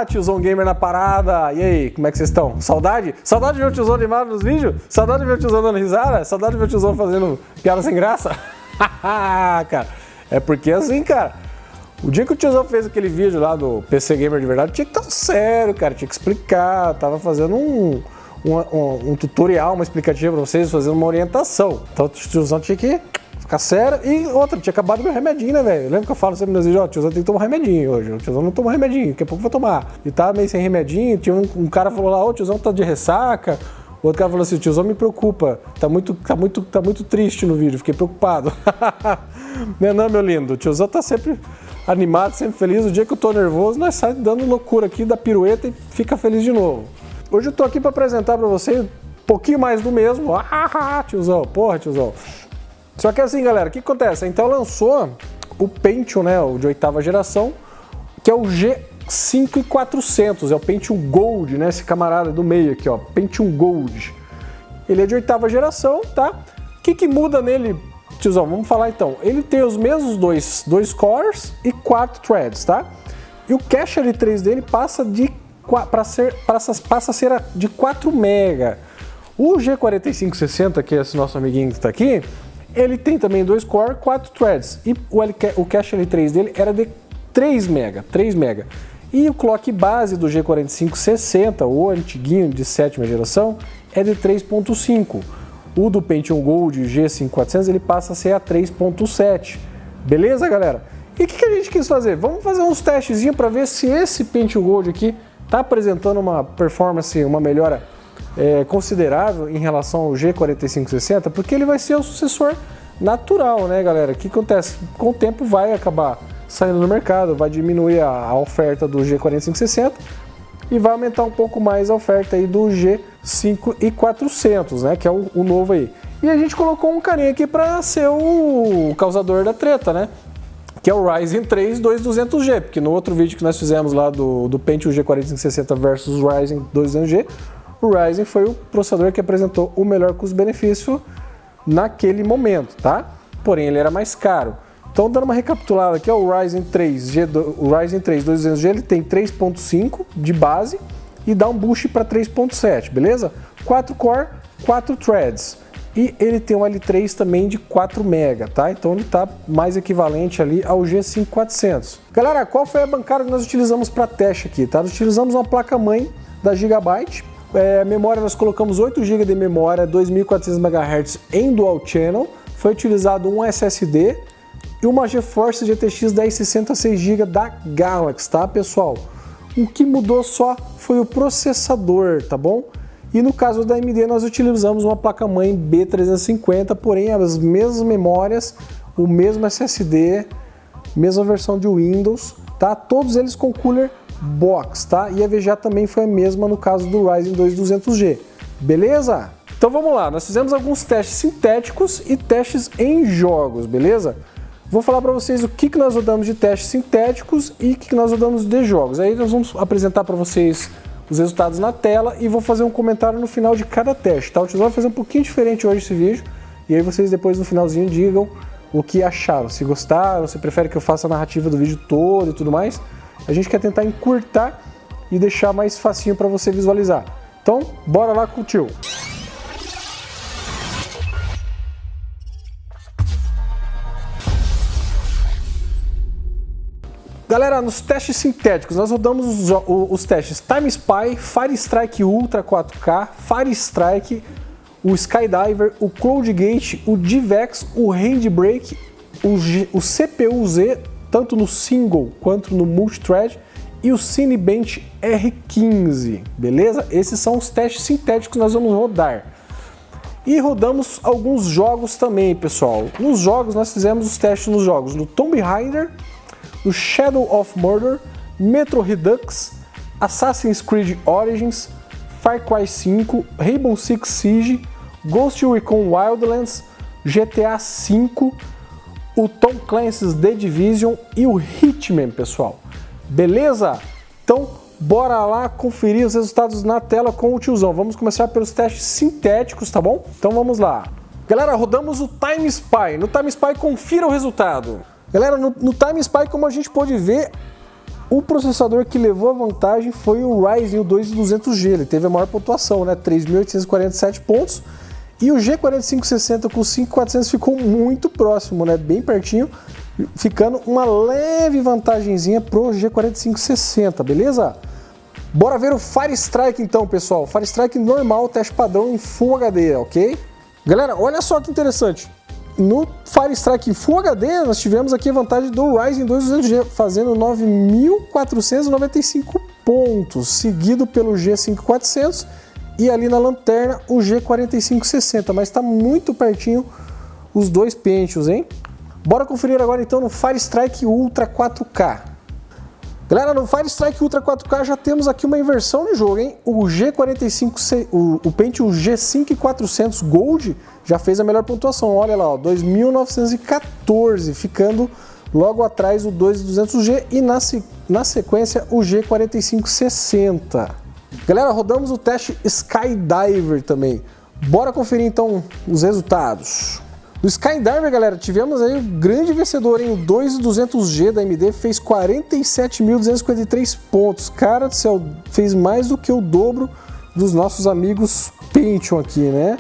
Olá, tiozão gamer na parada. E aí, como é que vocês estão? Saudade? Saudade de ver o tiozão animado nos vídeos? Saudade de ver o tiozão dando risada? Saudade de ver o tiozão fazendo piada sem graça? Cara, é porque assim, cara, o dia que o tiozão fez aquele vídeo lá do PC Gamer de verdade, tinha que estar sério, cara, tinha que explicar, tava fazendo um tutorial, uma explicativa pra vocês, fazendo uma orientação. Então o tiozão tinha que ficar sério. E outra, tinha acabado meu remedinho, né, velho? Lembra que eu falo sempre nos vídeos, ó, o tiozão tem que tomar remedinho hoje. O tiozão não toma remedinho, daqui a pouco eu vou tomar. E tá meio sem remedinho, tinha um cara falou lá, ó, o tiozão tá de ressaca. O outro cara falou assim, o tiozão me preocupa, tá muito triste no vídeo, fiquei preocupado. Não, meu lindo, o tiozão tá sempre animado, sempre feliz. O dia que eu tô nervoso, nós sai dando loucura aqui, da pirueta e fica feliz de novo. Hoje eu tô aqui pra apresentar pra vocês um pouquinho mais do mesmo. Tiozão, porra, tiozão. Só que assim, galera, o que acontece? A Intel lançou o Pentium, né, o de 8ª geração, que é o G5400, é o Pentium Gold, né, esse camarada do meio aqui, ó, Pentium Gold. Ele é de 8ª geração, tá? O que muda nele, tiozão? Vamos falar então. Ele tem os mesmos dois cores e 4 threads, tá? E o cache L3 dele passa a ser de 4 MB. O G4560, que é esse nosso amiguinho que está aqui, ele tem também 2 core, 4 threads. E o cache L3 dele era de 3 MB. E o clock base do G4560, o antiguinho de 7ª geração, é de 3.5. O do Pentium Gold G5400 ele passa a ser a 3.7. Beleza, galera? E o que a gente quis fazer? Vamos fazer uns testezinhos para ver se esse Pentium Gold aqui está apresentando uma performance, uma melhora considerável em relação ao G4560, porque ele vai ser o sucessor natural, né, galera? O que acontece? Com o tempo vai acabar saindo no mercado, vai diminuir a oferta do G4560 e vai aumentar um pouco mais a oferta aí do G5400, né, que é o novo aí. E a gente colocou um carinha aqui para ser o causador da treta, né? Que é o Ryzen 3 2200G, porque no outro vídeo que nós fizemos lá do Pentium G4560 versus o Ryzen 2200G, o Ryzen foi o processador que apresentou o melhor custo-benefício naquele momento, tá? Porém, ele era mais caro. Então, dando uma recapitulada aqui, ó, o Ryzen 3 2200G ele tem 3.5 de base e dá um boost para 3.7, beleza? 4 core, 4 threads. E ele tem um L3 também de 4 MB, tá? Então ele tá mais equivalente ali ao G5400. Galera, qual foi a bancada que nós utilizamos para teste aqui, tá? Nós utilizamos uma placa-mãe da Gigabyte. Memória, nós colocamos 8 GB de memória, 2400 MHz em Dual Channel. Foi utilizado um SSD e uma GeForce GTX 1060 6 GB da Galaxy, tá, pessoal? O que mudou só foi o processador, tá bom? E no caso da AMD nós utilizamos uma placa-mãe B350, porém as mesmas memórias, o mesmo SSD, mesma versão de Windows, tá? Todos eles com cooler box, tá? E a VGA também foi a mesma no caso do Ryzen 2200G, beleza? Então vamos lá, nós fizemos alguns testes sintéticos e testes em jogos, beleza? Vou falar para vocês o que nós rodamos de testes sintéticos e o que nós rodamos de jogos. Aí nós vamos apresentar para vocês os resultados na tela e vou fazer um comentário no final de cada teste, tá? O tiozão vai fazer um pouquinho diferente hoje esse vídeo e aí vocês depois no finalzinho digam o que acharam, se gostaram, se prefere que eu faça a narrativa do vídeo todo e tudo mais. A gente quer tentar encurtar e deixar mais facinho para você visualizar. Então, bora lá com o tio. Galera, nos testes sintéticos, nós rodamos os testes Time Spy, Fire Strike Ultra 4K, Fire Strike, o Skydiver, o CloudGate, o DivX, o Handbrake, o CPU-Z, tanto no single quanto no multithread, e o Cinebench R15, beleza? Esses são os testes sintéticos que nós vamos rodar. E rodamos alguns jogos também, pessoal. Nos jogos, nós fizemos os testes nos jogos no Tomb Raider, o Shadow of Mordor, Metro Redux, Assassin's Creed Origins, Far Cry 5, Rainbow Six Siege, Ghost Recon Wildlands, GTA V, o Tom Clancy's The Division e o Hitman, pessoal. Beleza? Então, bora lá conferir os resultados na tela com o tiozão. Vamos começar pelos testes sintéticos, tá bom? Então vamos lá. Galera, rodamos o Time Spy. No Time Spy, confira o resultado. Galera, no Time Spy, como a gente pode ver, O processador que levou a vantagem foi o Ryzen 2200G, ele teve a maior pontuação, né? 3.847 pontos. E o G4560 com 5400 ficou muito próximo, né? Bem pertinho, ficando uma leve vantagenzinha pro G4560, beleza? Bora ver o Fire Strike então, pessoal. Fire Strike normal, teste padrão em Full HD, ok? Galera, olha só que interessante. No Fire Strike Full HD, nós tivemos aqui a vantagem do Ryzen 2200G, fazendo 9.495 pontos, seguido pelo G5400 e ali na lanterna o G4560, mas está muito pertinho os dois Pentiums, hein? Bora conferir agora então no Fire Strike Ultra 4K. Galera, no Fire Strike Ultra 4K já temos aqui uma inversão de jogo, hein? O Pentium G5400 Gold já fez a melhor pontuação, olha lá, 2.914, ficando logo atrás o 2200G e na sequência o G4560. Galera, rodamos o teste Skydiver também. Bora conferir então os resultados. No Skydiver, galera, tivemos aí o grande vencedor, hein? O 2200G da AMD fez 47.253 pontos. Cara do céu, fez mais do que o dobro dos nossos amigos Pentium aqui, né?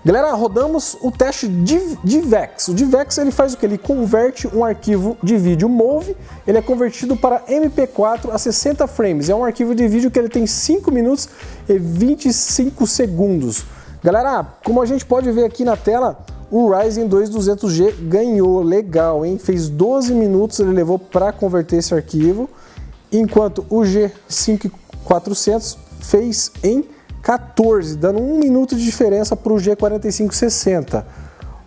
Galera, rodamos o teste DivX. O DivX, ele faz o que? Ele converte um arquivo de vídeo MOV, ele é convertido para MP4 a 60 frames. É um arquivo de vídeo que ele tem 5 minutos e 25 segundos. Galera, como a gente pode ver aqui na tela, o Ryzen 2200G ganhou, legal, hein? Fez 12 minutos, ele levou para converter esse arquivo, enquanto o G5400 fez em 14, dando 1 minuto de diferença para o G4560.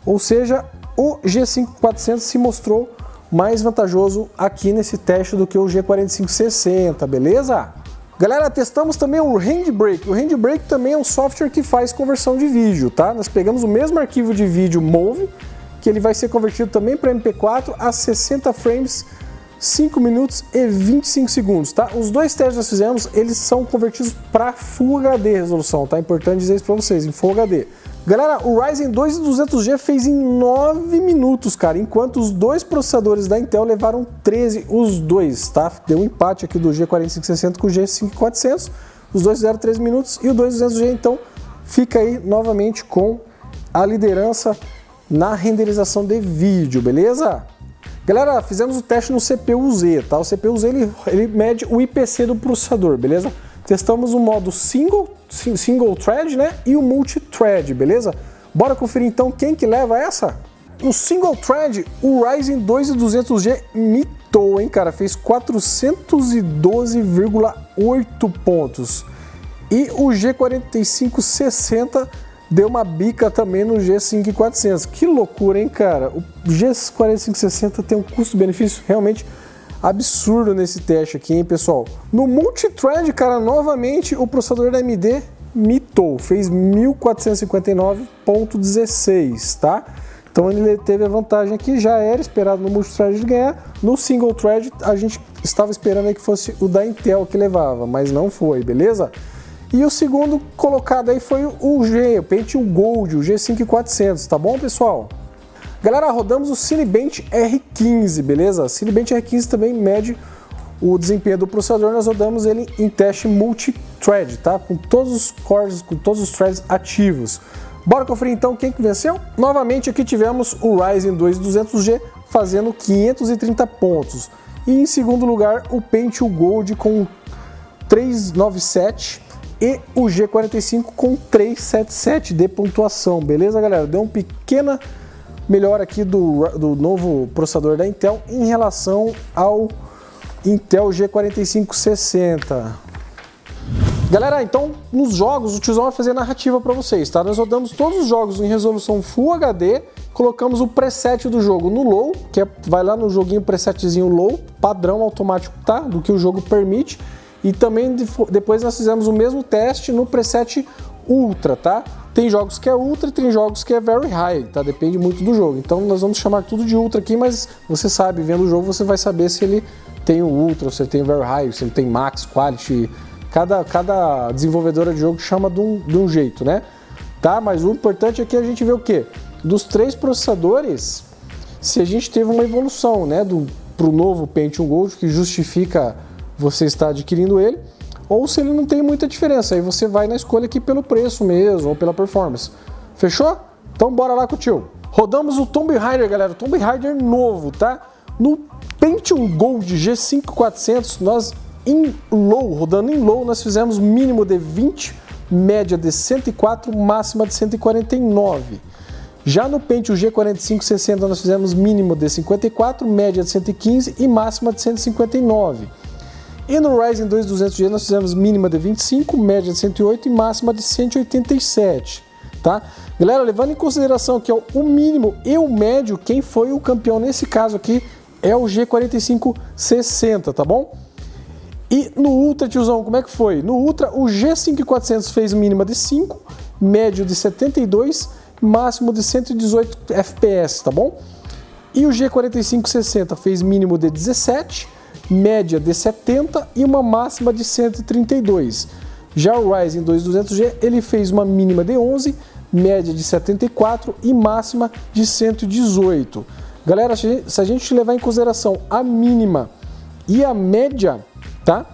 Ou seja, o G5400 se mostrou mais vantajoso aqui nesse teste do que o G4560, beleza? Galera, testamos também o Handbrake. O Handbrake também é um software que faz conversão de vídeo, tá? Nós pegamos o mesmo arquivo de vídeo MOV, que ele vai ser convertido também para MP4 a 60 frames, 5 minutos e 25 segundos, tá? Os dois testes que nós fizemos, eles são convertidos para Full HD resolução, tá? Importante dizer isso para vocês, em Full HD. Galera, o Ryzen 2200G fez em 9 minutos, cara, enquanto os dois processadores da Intel levaram 13, os dois, tá? Deu um empate aqui do G4560 com o G5400, os dois fizeram 13 minutos e o 2200G, então, fica aí novamente com a liderança na renderização de vídeo, beleza? Galera, fizemos o teste no CPU-Z, tá? O CPU-Z, ele mede o IPC do processador, beleza? Testamos o modo single thread, né? E o multi-thread, beleza? Bora conferir então quem que leva essa? No single thread, o Ryzen 2200G mitou, hein, cara? Fez 412,8 pontos. E o G4560 deu uma bica também no G5400. Que loucura, hein, cara? O G4560 tem um custo-benefício realmente absurdo nesse teste aqui, hein, pessoal? No multithread, cara, novamente o processador da AMD mitou, fez 1459,16, tá? Então ele teve a vantagem aqui, já era esperado no multithread de ganhar. No single thread a gente estava esperando aí que fosse o da Intel que levava, mas não foi, beleza? E o segundo colocado aí foi o Pentium Gold, o G5400, tá bom, pessoal? Galera, rodamos o Cinebench R15, beleza? O Cinebench R15 também mede o desempenho do processador, nós rodamos ele em teste multi-thread, tá? Com todos os cores, com todos os threads ativos. Bora conferir então quem que venceu? Novamente aqui tivemos o Ryzen 2200G fazendo 530 pontos. E em segundo lugar o Pentium Gold com 397 e o G45 com 377 de pontuação, beleza, galera? Deu uma pequena melhor aqui do novo processador da Intel em relação ao Intel G4560. Galera, então nos jogos o tiozão vai fazer narrativa para vocês, tá? Nós rodamos todos os jogos em resolução Full HD, colocamos o preset do jogo no low, que vai lá no joguinho presetzinho low, padrão automático, tá? Do que o jogo permite. E também depois nós fizemos o mesmo teste no preset Ultra, tá? Tem jogos que é Ultra e tem jogos que é Very High, tá? Depende muito do jogo. Então nós vamos chamar tudo de Ultra aqui, mas você sabe, vendo o jogo você vai saber se ele tem o Ultra, se ele tem o Very High, se ele tem Max, Quality. Cada desenvolvedora de jogo chama de um jeito, né? Tá? Mas o importante aqui é a gente ver o quê? Dos três processadores, se a gente teve uma evolução, né? Pro novo Pentium Gold, que justifica você está adquirindo ele, ou se ele não tem muita diferença, aí você vai na escolha aqui pelo preço mesmo, ou pela performance. Fechou? Então bora lá com o tio. Rodamos o Tomb Raider, galera, Tomb Raider novo, tá? No Pentium Gold G5400, nós rodando em low, nós fizemos mínimo de 20, média de 104, máxima de 149. Já no Pentium G4560 nós fizemos mínimo de 54, média de 115 e máxima de 159. E no Ryzen 2 200G nós fizemos mínima de 25, média de 108 e máxima de 187, tá? Galera, levando em consideração que é o mínimo e o médio, quem foi o campeão nesse caso aqui é o G4560, tá bom? E no Ultra, tiozão, como é que foi? No Ultra, o G5400 fez mínima de 5, médio de 72, máximo de 118 FPS, tá bom? E o G4560 fez mínimo de 17, média de 70 e uma máxima de 132. Já o Ryzen 2 200G, ele fez uma mínima de 11, média de 74 e máxima de 118. Galera, se a gente levar em consideração a mínima e a média, tá?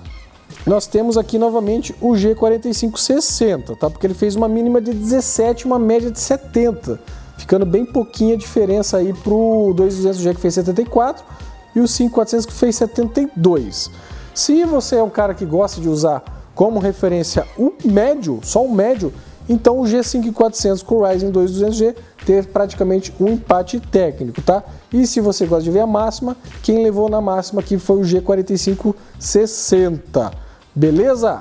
Nós temos aqui novamente o G4560, tá? Porque ele fez uma mínima de 17 e uma média de 70, ficando bem pouquinha a diferença aí pro 2200G que fez 74 e o 5400 que fez 72. Se você é um cara que gosta de usar como referência o médio, só o médio, então o G5400 com o Ryzen 2 200G teve praticamente um empate técnico, tá? E se você gosta de ver a máxima, quem levou na máxima aqui foi o G4560, beleza?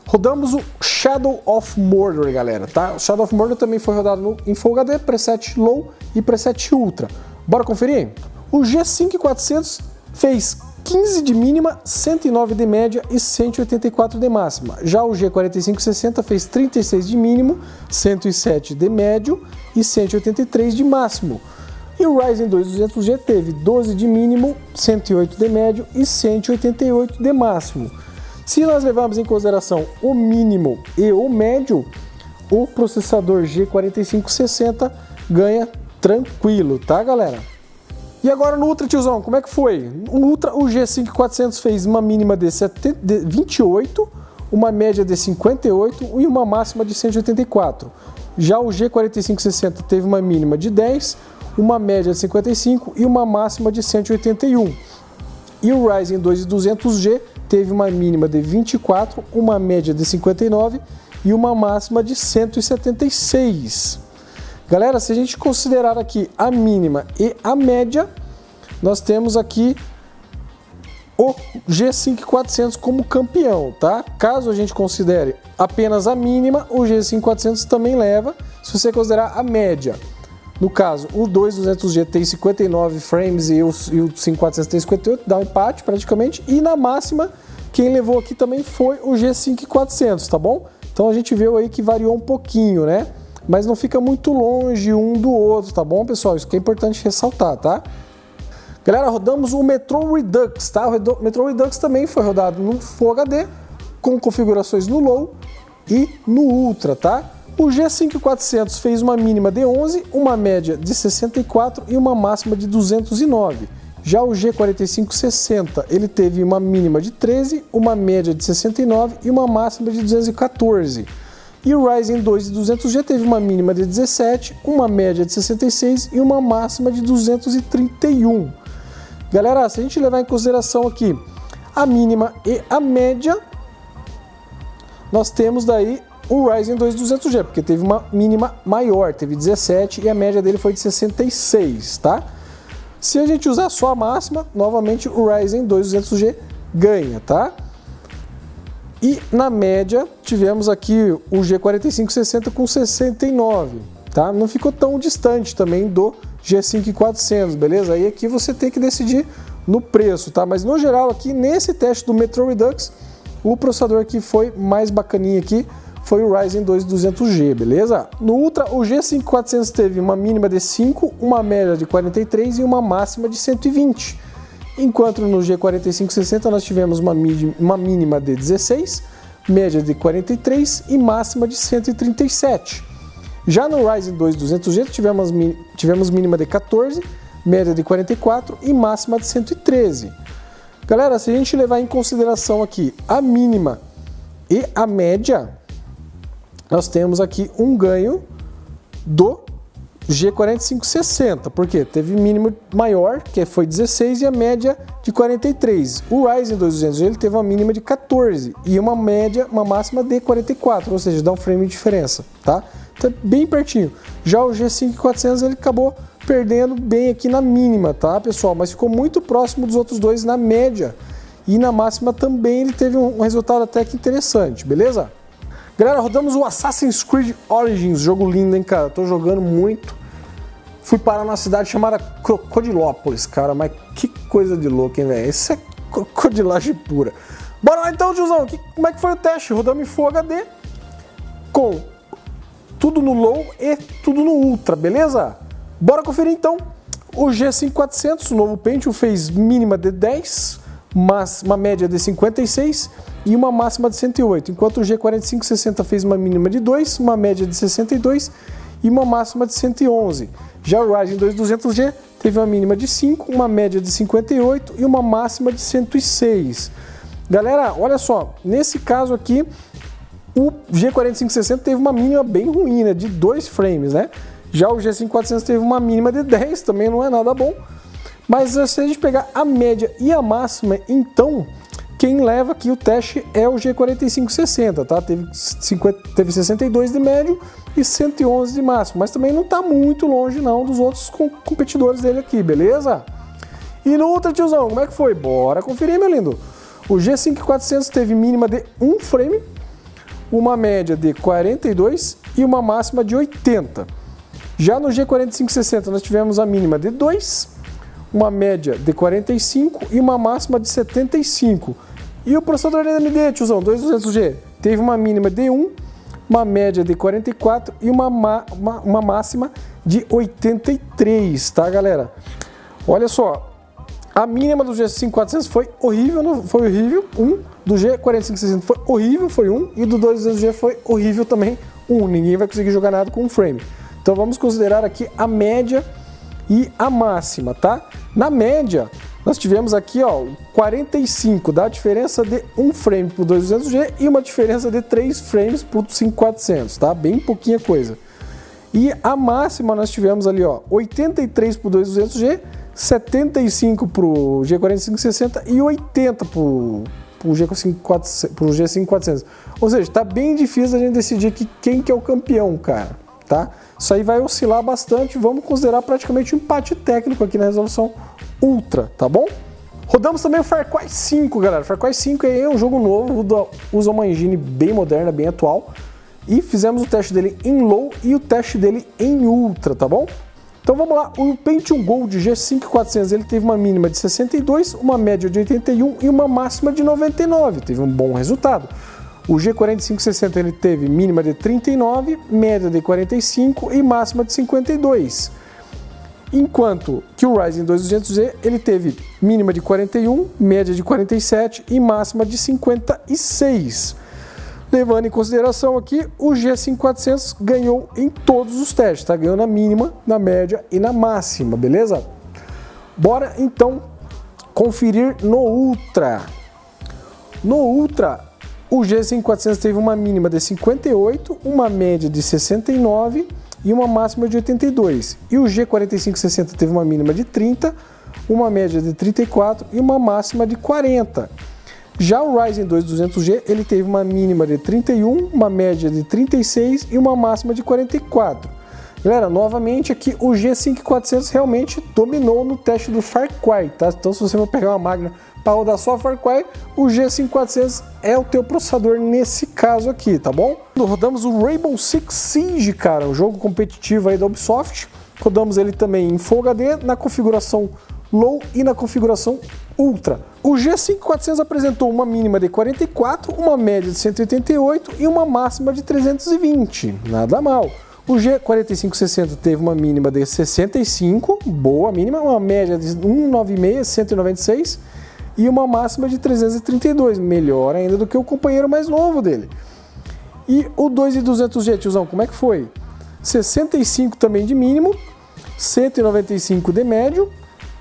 Rodamos o Shadow of Mordor, galera, tá? O Shadow of Mordor também foi rodado em Full HD, preset Low e preset Ultra. Bora conferir? O G5400 fez 15 de mínima, 109 de média e 184 de máxima. Já o G4560 fez 36 de mínimo, 107 de médio e 183 de máximo. E o Ryzen 2 200G teve 12 de mínimo, 108 de médio e 188 de máximo. Se nós levarmos em consideração o mínimo e o médio, o processador G4560 ganha tranquilo, tá, galera? E agora no Ultra, tiozão, como é que foi? No Ultra, o G5400 fez uma mínima de 28, uma média de 58 e uma máxima de 184. Já o G4560 teve uma mínima de 10, uma média de 55 e uma máxima de 181. E o Ryzen 2 200G teve uma mínima de 24, uma média de 59 e uma máxima de 176. Galera, se a gente considerar aqui a mínima e a média, nós temos aqui o G5400 como campeão, tá? Caso a gente considere apenas a mínima, o G5400 também leva, se você considerar a média. No caso, o 2200G tem 59 frames e o 5400 tem 58, dá um empate praticamente. E na máxima, quem levou aqui também foi o G5400, tá bom? Então a gente viu aí que variou um pouquinho, né? Mas não fica muito longe um do outro, tá bom, pessoal? Isso que é importante ressaltar, tá? Galera, rodamos o Metro Redux, tá? O Metro Redux também foi rodado no Full HD, com configurações no Low e no Ultra, tá? O G5400 fez uma mínima de 11, uma média de 64 e uma máxima de 209. Já o G4560, ele teve uma mínima de 13, uma média de 69 e uma máxima de 214. E o Ryzen 2 200G teve uma mínima de 17, uma média de 66 e uma máxima de 231. Galera, se a gente levar em consideração aqui a mínima e a média, nós temos daí o Ryzen 2 200G, porque teve uma mínima maior, teve 17 e a média dele foi de 66, tá? Se a gente usar só a máxima, novamente o Ryzen 2 200G ganha, tá? E na média tivemos aqui o G4560 com 69, tá? Não ficou tão distante também do G5400, beleza? Aí aqui você tem que decidir no preço, tá? Mas no geral aqui nesse teste do Metro Redux, o processador que foi mais bacaninha aqui foi o Ryzen 2 200G, beleza? No Ultra, o G5400 teve uma mínima de 5, uma média de 43 e uma máxima de 120. Enquanto no G4560 nós tivemos uma mínima de 16, média de 43 e máxima de 137. Já no Ryzen 2 200G tivemos mínima de 14, média de 44 e máxima de 113. Galera, se a gente levar em consideração aqui a mínima e a média, nós temos aqui um ganho do G4560, porque teve mínimo maior, que foi 16, e a média de 43. O Ryzen 2200G ele teve uma mínima de 14 e uma máxima de 44, ou seja, dá um frame de diferença, tá? Então, bem pertinho. Já o G5400 ele acabou perdendo bem aqui na mínima, tá, pessoal? Mas ficou muito próximo dos outros dois na média. E na máxima também ele teve um resultado até que interessante, beleza? Galera, rodamos o Assassin's Creed Origins, jogo lindo, hein, cara? Tô jogando muito. Fui parar numa cidade chamada Crocodilópolis, cara, mas que coisa de louco, hein, velho? Isso é crocodilagem pura. Bora lá então, tiozão, como é que foi o teste? Rodamos em Full HD com tudo no Low e tudo no Ultra, beleza? Bora conferir então. O G5400, o novo Pentium, fez mínima de 10, mas uma média de 56 e uma máxima de 108, enquanto o G4560 fez uma mínima de 2, uma média de 62 e uma máxima de 111. Já o Ryzen 2200G teve uma mínima de 5, uma média de 58 e uma máxima de 106. Galera, olha só, nesse caso aqui, o G4560 teve uma mínima bem ruim, né, de 2 frames, né? Já o G5400 teve uma mínima de 10, também não é nada bom. Mas se a gente pegar a média e a máxima, então quem leva aqui o teste é o G4560, tá? Teve 62 de médio e 111 de máximo, mas também não está muito longe não dos outros competidores dele aqui, beleza? E no Ultra, tiozão, como é que foi? Bora conferir, meu lindo. O G5400 teve mínima de 1 frame, uma média de 42 e uma máxima de 80. Já no G4560 nós tivemos a mínima de 2, uma média de 45 e uma máxima de 75. E o processador da AMD, tiozão, 2200G, teve uma mínima de 1, uma média de 44 e uma máxima de 83, tá, galera? Olha só, a mínima do G5400 foi horrível, foi horrível, 1, do G4560 foi horrível, foi 1, e do 2200G foi horrível também, 1. Ninguém vai conseguir jogar nada com um frame. Então vamos considerar aqui a média e a máxima, tá? Na média, nós tivemos aqui, ó, 45, dá a diferença de 1 frame para o 2200G e uma diferença de 3 frames para o 5400, tá? Bem pouquinha coisa. E a máxima nós tivemos ali, ó, 83 para o 2200G, 75 para o G4560 e 80 para o G5400. Ou seja, tá bem difícil a gente decidir aqui quem que é o campeão, cara, tá? Isso aí vai oscilar bastante, vamos considerar praticamente um empate técnico aqui na resolução Ultra, tá bom? Rodamos também o Far Cry 5, galera. Far Cry 5 é um jogo novo, usa uma engine bem moderna, bem atual. E fizemos o teste dele em Low e o teste dele em Ultra, tá bom? Então vamos lá, o Pentium Gold G5400 ele teve uma mínima de 62, uma média de 81 e uma máxima de 99, teve um bom resultado. O G4560 ele teve mínima de 39, média de 45 e máxima de 52. Enquanto que o Ryzen 2200G ele teve mínima de 41, média de 47 e máxima de 56. Levando em consideração aqui, o G5400 ganhou em todos os testes, tá? Ganhou na mínima, na média e na máxima, beleza? Bora então conferir no Ultra. No Ultra, o G5400 teve uma mínima de 58, uma média de 69 e uma máxima de 82. E o G4560 teve uma mínima de 30, uma média de 34 e uma máxima de 40. Já o Ryzen 2200G ele teve uma mínima de 31, uma média de 36 e uma máxima de 44. Galera, novamente aqui o G5400 realmente dominou no teste do Far Cry, tá? Então se você for pegar uma máquina para rodar só Far Cry, o G5400 é o teu processador nesse caso aqui, tá bom? Rodamos o Rainbow Six Siege, cara, um jogo competitivo aí da Ubisoft. Rodamos ele também em Full HD, na configuração Low e na configuração Ultra. O G5400 apresentou uma mínima de 44, uma média de 188 e uma máxima de 320, nada mal. O G4560 teve uma mínima de 65, boa mínima, uma média de 196, 196 e uma máxima de 332, melhor ainda do que o companheiro mais novo dele. E o 2200G, tiozão, como é que foi? 65 também de mínimo, 195 de médio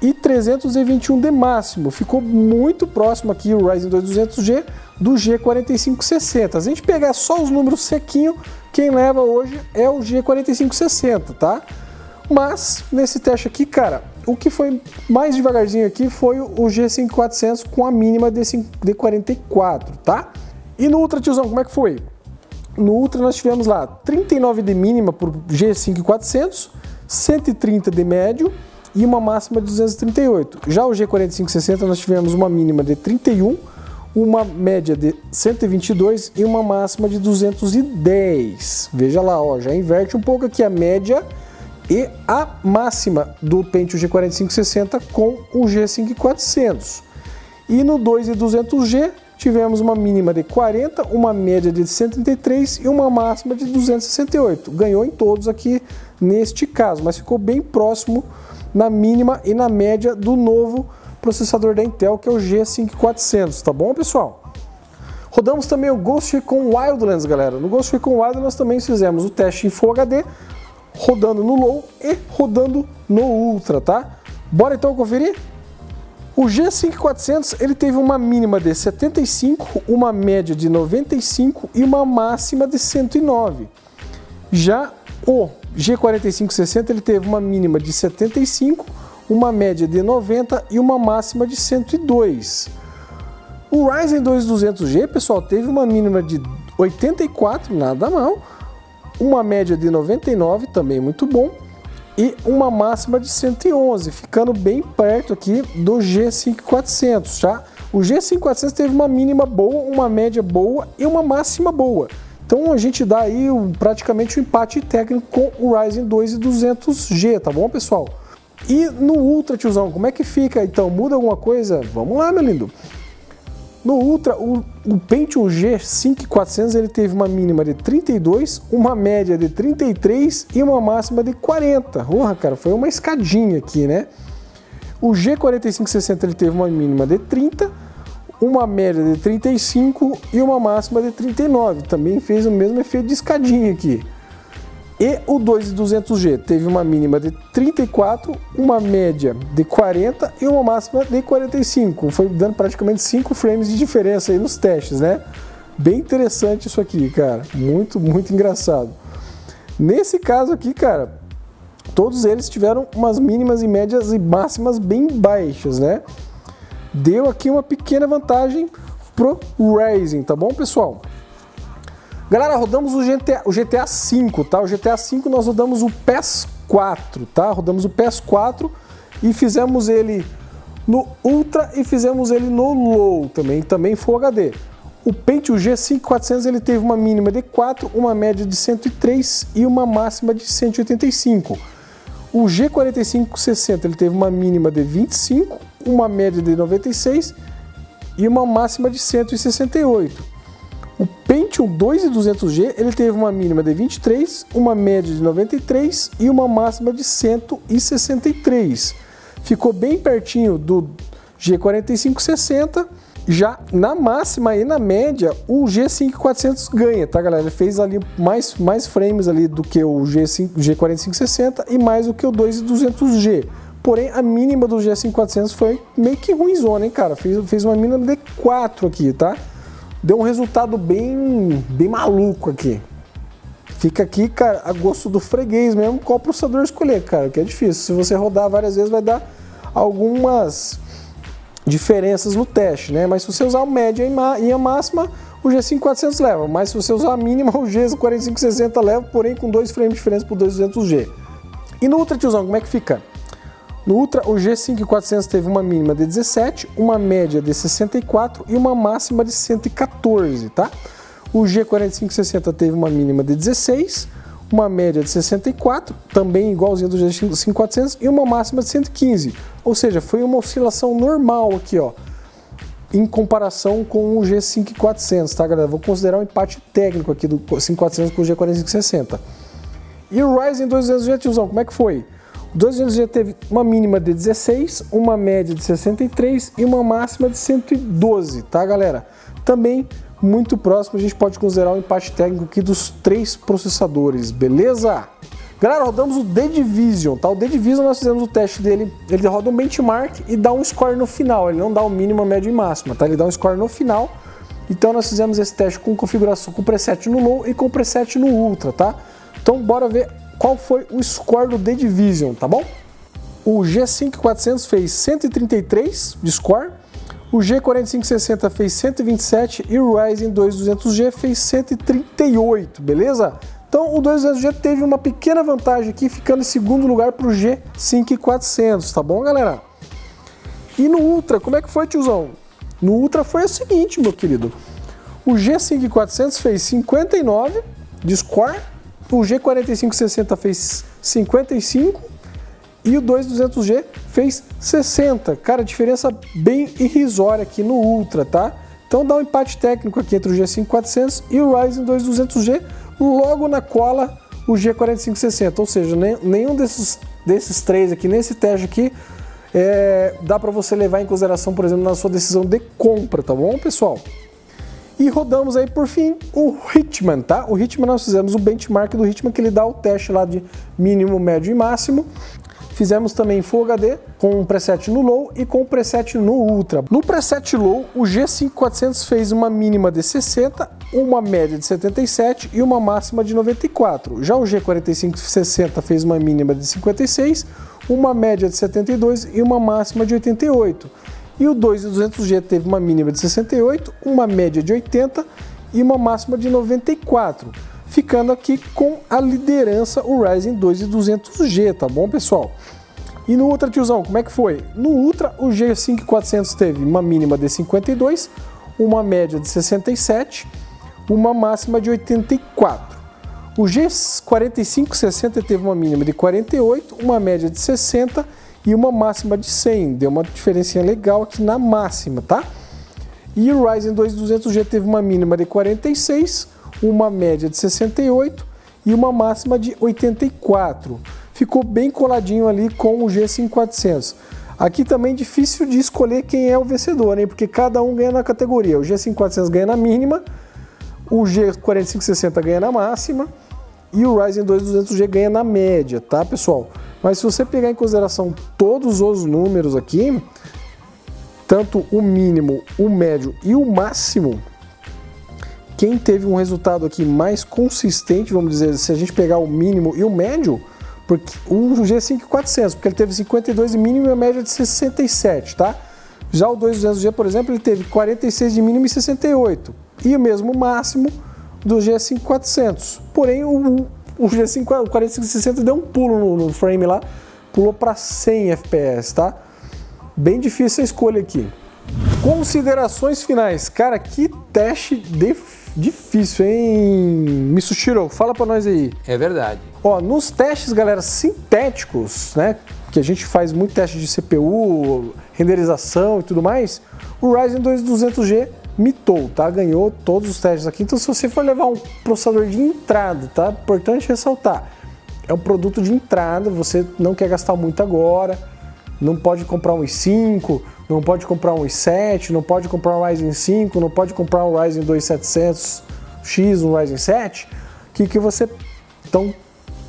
e 321 de máximo. Ficou muito próximo aqui o Ryzen 2 200G do G4560. Se a gente pegar só os números sequinho, quem leva hoje é o G4560, tá? Mas nesse teste aqui, cara, o que foi mais devagarzinho aqui foi o G5400 com a mínima de 44, tá? E no Ultra, tiozão, como é que foi? No Ultra nós tivemos lá 39 de mínima por G5400, 130 de médio e uma máxima de 238. Já o G4560 nós tivemos uma mínima de 31, uma média de 122 e uma máxima de 210. Veja lá, ó, já inverte um pouco aqui a média e a máxima do Pentium G4560 com o G5400. E no 2200G tivemos uma mínima de 40, uma média de 133 e uma máxima de 268. Ganhou em todos aqui neste caso, mas ficou bem próximo na mínima e na média do novo processador da Intel, que é o G5400, tá bom, pessoal? Rodamos também o Ghost Recon Wildlands, galera. No Ghost Recon Wildlands nós também fizemos o teste em Full HD, rodando no Low e rodando no Ultra, tá? Bora então conferir? O G5400 ele teve uma mínima de 75, uma média de 95 e uma máxima de 109. Já o G4560 ele teve uma mínima de 75, uma média de 90 e uma máxima de 102. O Ryzen 2 200G, pessoal, teve uma mínima de 84, nada mal, uma média de 99, também muito bom, e uma máxima de 111, ficando bem perto aqui do G5400, tá? O G5400 teve uma mínima boa, uma média boa e uma máxima boa. Então a gente dá aí praticamente um empate técnico com o Ryzen 2 200G, tá bom, pessoal? E no Ultra, tiozão, como é que fica? Então, muda alguma coisa? Vamos lá, meu lindo. No Ultra, o Pentium G5400 ele teve uma mínima de 32, uma média de 33 e uma máxima de 40. Porra, cara, foi uma escadinha aqui, né? O G4560 ele teve uma mínima de 30, uma média de 35 e uma máxima de 39. Também fez o mesmo efeito de escadinha aqui. E o 2200G teve uma mínima de 34, uma média de 40 e uma máxima de 45. Foi dando praticamente 5 frames de diferença aí nos testes, né? Bem interessante isso aqui, cara. Muito, muito engraçado. Nesse caso aqui, cara, todos eles tiveram umas mínimas e médias e máximas bem baixas, né? Deu aqui uma pequena vantagem pro Ryzen, tá bom, pessoal? Galera, rodamos o GTA V, tá? O GTA V nós rodamos o PES 4, tá? Rodamos o PES 4 e fizemos ele no Ultra e fizemos ele no Low também Full HD. O Pentium G5400 ele teve uma mínima de 4, uma média de 103 e uma máxima de 185. O G4560 ele teve uma mínima de 25, uma média de 96 e uma máxima de 168. O Pentium 2 200G ele teve uma mínima de 23, uma média de 93 e uma máxima de 163. Ficou bem pertinho do G4560. Já na máxima e na média, o G5400 ganha, tá, galera? Ele fez ali mais frames ali do que o G4560 e mais do que o 200G. Porém, a mínima do G5400 foi meio que ruimzona, hein, cara? Fez uma mínima de 4 aqui, tá? Deu um resultado bem maluco aqui. Fica aqui, cara, a gosto do freguês mesmo, qual processador escolher, cara, que é difícil. Se você rodar várias vezes vai dar algumas diferenças no teste, né? Mas se você usar a média e a máxima, o G5400 leva. Mas se você usar a mínima, o G4560 leva, porém com 2 frames de diferença pro 200G. E no Ultra, tiozão, como é que fica? No Ultra, o G5400 teve uma mínima de 17, uma média de 64 e uma máxima de 114, tá? O G4560 teve uma mínima de 16, uma média de 64, também igualzinho do G5400 e uma máxima de 115. Ou seja, foi uma oscilação normal aqui, ó, em comparação com o G5400, tá, galera? Vou considerar um empate técnico aqui do 5400 com o G4560. E o Ryzen 2 200G, tiozão, como é que foi? O 200G teve uma mínima de 16, uma média de 63 e uma máxima de 112, tá, galera? Também muito próximo, a gente pode considerar um empate técnico aqui dos 3 processadores, beleza? Galera, rodamos o The Division, tá? O The Division nós fizemos o teste dele, ele roda um benchmark e dá um score no final, ele não dá o mínimo, médio e máxima, tá? Ele dá um score no final. Então nós fizemos esse teste com configuração, com preset no Low e com preset no Ultra, tá? Então bora ver qual foi o score do The Division, tá bom? O G5400 fez 133 de score, o G4560 fez 127 e o Ryzen 2200G fez 138, beleza? Então o 2200G teve uma pequena vantagem aqui, ficando em segundo lugar para o G5400, tá bom, galera? E no Ultra, como é que foi, tiozão? No Ultra foi o seguinte, meu querido. O G5400 fez 59 de score, o G4560 fez 55 e o 2200G fez 60. Cara, diferença bem irrisória aqui no Ultra, tá? Então dá um empate técnico aqui entre o G5400 e o Ryzen 2200G, logo na cola o G4560, ou seja, nenhum desses três aqui, nesse teste aqui, dá para você levar em consideração, por exemplo, na sua decisão de compra, tá bom, pessoal? E rodamos aí, por fim, o Hitman, tá? O Hitman nós fizemos o benchmark do Hitman, que ele dá o teste lá de mínimo, médio e máximo. Fizemos também Full HD com um preset no Low e com um preset no Ultra. No preset Low, o G5400 fez uma mínima de 60, uma média de 77 e uma máxima de 94. Já o G4560 fez uma mínima de 56, uma média de 72 e uma máxima de 88. E o 2200G teve uma mínima de 68, uma média de 80 e uma máxima de 94. Ficando aqui com a liderança o Ryzen 2200G, tá bom, pessoal? E no Ultra, tiozão, como é que foi? No Ultra, o G5400 teve uma mínima de 52, uma média de 67, uma máxima de 84. O G4560 teve uma mínima de 48, uma média de 60 e uma máxima de 100. Deu uma diferencinha legal aqui na máxima, tá? E o Ryzen 2200G teve uma mínima de 46, uma média de 68 e uma máxima de 84. Ficou bem coladinho ali com o G5400. Aqui também difícil de escolher quem é o vencedor, hein? Porque cada um ganha na categoria. O G5400 ganha na mínima, o G4560 ganha na máxima e o Ryzen 2200G ganha na média, tá, pessoal? Mas se você pegar em consideração todos os números aqui, tanto o mínimo, o médio e o máximo, quem teve um resultado aqui mais consistente, vamos dizer, se a gente pegar o mínimo e o médio, porque o G5400, porque ele teve 52 de mínimo e a média de 67, tá? Já o 2200G, por exemplo, ele teve 46 de mínimo e 68, e o mesmo máximo do G5400. Porém, o G4560 deu um pulo no frame lá, pulou para 100 FPS, tá? Bem difícil a escolha aqui. Considerações finais. Cara, que teste difícil, hein? Mitsushiro, fala pra nós aí. É verdade. Ó, nos testes, galera, sintéticos, né? Que a gente faz muito teste de CPU, renderização e tudo mais, o Ryzen 2200G mitou, tá? Ganhou todos os testes aqui. Então, se você for levar um processador de entrada, tá? Importante ressaltar, é um produto de entrada, você não quer gastar muito agora, não pode comprar um i5, não pode comprar um i7, não pode comprar um Ryzen 5, não pode comprar um Ryzen 2700X, um Ryzen 7, que você então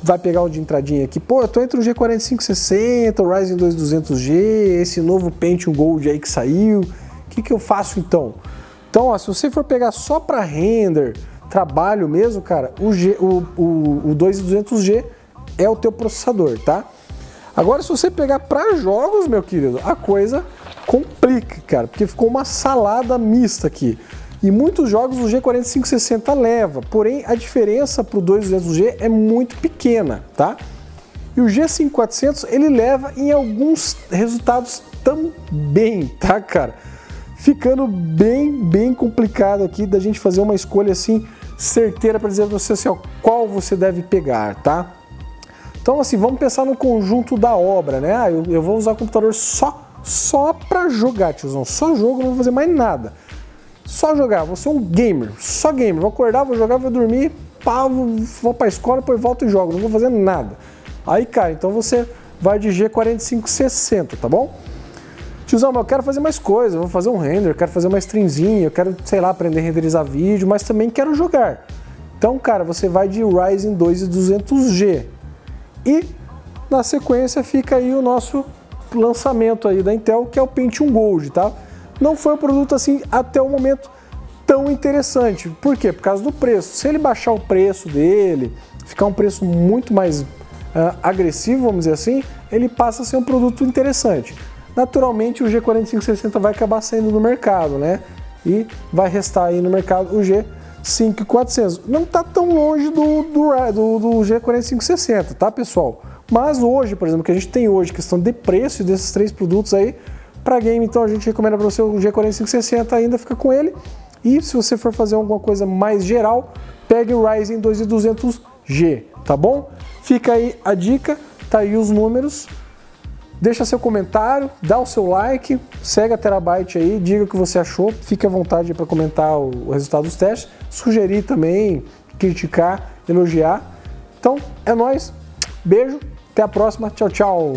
vai pegar o de entradinha aqui. Pô, eu tô entre o G4560, o Ryzen 2200G, esse novo Pentium Gold aí que saiu, o que eu faço então? Então, ó, se você for pegar só para render, trabalho mesmo, cara, o 2200G é o teu processador, tá? Agora, se você pegar para jogos, meu querido, a coisa complica, cara, porque ficou uma salada mista aqui. E muitos jogos o G4560 leva, porém a diferença para o 2200G é muito pequena, tá? E o G5400 ele leva em alguns resultados também, tá, cara? Ficando bem complicado aqui da gente fazer uma escolha assim certeira para dizer para você assim, ó, qual você deve pegar, tá? Então assim, vamos pensar no conjunto da obra, né? Ah, eu vou usar o computador só para jogar, tiozão, só jogo, não vou fazer mais nada. Só jogar, vou ser um gamer, só gamer, vou acordar, vou jogar, vou dormir, pá, vou pra escola, depois volto e jogo, não vou fazer nada. Aí, cara, então você vai de G4560, tá bom? Tiozão, mas eu quero fazer mais coisas, eu vou fazer um render, eu quero fazer uma streamzinha, eu quero, sei lá, aprender a renderizar vídeo, mas também quero jogar. Então, cara, você vai de Ryzen 2200G. E na sequência fica aí o nosso lançamento aí da Intel, que é o Pentium Gold, tá? Não foi um produto assim até o momento tão interessante. Por quê? Por causa do preço. Se ele baixar o preço dele, ficar um preço muito mais agressivo, vamos dizer assim, ele passa a ser um produto interessante. Naturalmente o G4560 vai acabar saindo no mercado, né? E vai restar aí no mercado o G5400. Não está tão longe do G4560, tá, pessoal? Mas hoje, por exemplo, que a gente tem hoje, questão de preço desses três produtos aí, para game, então a gente recomenda para você o G4560, ainda fica com ele. E se você for fazer alguma coisa mais geral, pegue o Ryzen 2200G, tá bom? Fica aí a dica, tá aí os números. Deixa seu comentário, dá o seu like, segue a Terabyte aí, diga o que você achou, fique à vontade para comentar o resultado dos testes, sugerir também, criticar, elogiar. Então, é nóis, beijo, até a próxima, tchau, tchau!